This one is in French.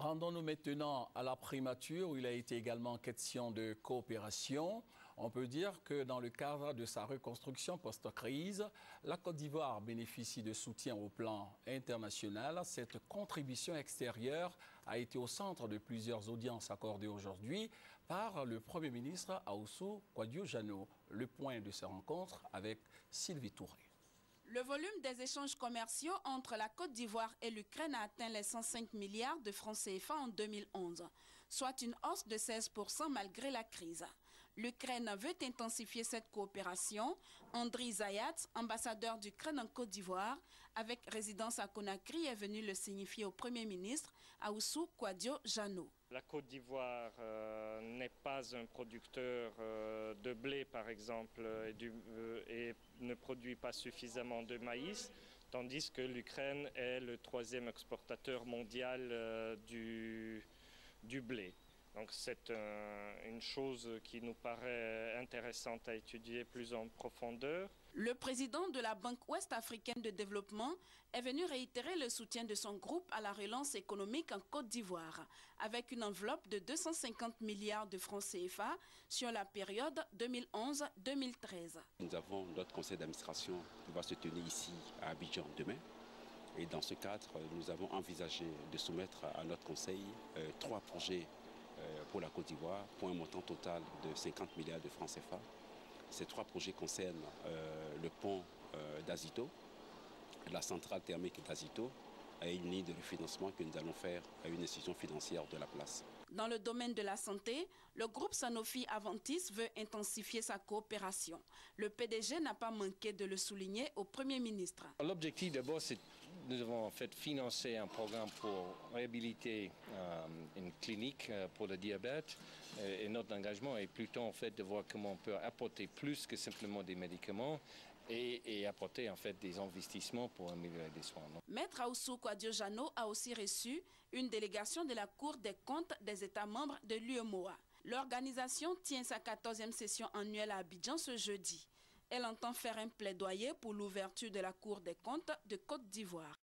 Rendons-nous maintenant à la primature où il a été également question de coopération. On peut dire que dans le cadre de sa reconstruction post-crise, la Côte d'Ivoire bénéficie de soutien au plan international. Cette contribution extérieure a été au centre de plusieurs audiences accordées aujourd'hui par le Premier ministre Ahoussou Kouadio-Janno. Le point de ces rencontres avec Sylvie Touré. Le volume des échanges commerciaux entre la Côte d'Ivoire et l'Ukraine a atteint les 105 milliards de francs CFA en 2011, soit une hausse de 16% malgré la crise. L'Ukraine veut intensifier cette coopération. Andriy Zayat, ambassadeur d'Ukraine en Côte d'Ivoire, avec résidence à Conakry, est venu le signifier au Premier ministre Ahoussou Kouadio-Janno. La Côte d'Ivoire n'est pas un producteur de blé, par exemple, et ne produit pas suffisamment de maïs, tandis que l'Ukraine est le troisième exportateur mondial du blé. Donc c'est une chose qui nous paraît intéressante à étudier plus en profondeur. Le président de la Banque ouest-africaine de développement est venu réitérer le soutien de son groupe à la relance économique en Côte d'Ivoire, avec une enveloppe de 250 milliards de francs CFA sur la période 2011-2013. Nous avons notre conseil d'administration qui va se tenir ici à Abidjan demain. Et dans ce cadre, nous avons envisagé de soumettre à notre conseil 3 projets pour la Côte d'Ivoire pour un montant total de 50 milliards de francs CFA. Ces 3 projets concernent le pont d'Azito, la centrale thermique d'Azito et une ligne de refinancement que nous allons faire à une institution financière de la place. Dans le domaine de la santé, le groupe Sanofi Aventis veut intensifier sa coopération. Le PDG n'a pas manqué de le souligner au Premier ministre. L'objectif d'abord, c'est que nous avons en fait financé un programme pour réhabiliter une clinique pour le diabète. Et notre engagement est plutôt en fait de voir comment on peut apporter plus que simplement des médicaments et apporter en fait des investissements pour améliorer les soins. Maître Ahoussou Kouadio-Janno a aussi reçu une délégation de la Cour des comptes des États membres de l'UEMOA. L'organisation tient sa 14e session annuelle à Abidjan ce jeudi. Elle entend faire un plaidoyer pour l'ouverture de la Cour des comptes de Côte d'Ivoire.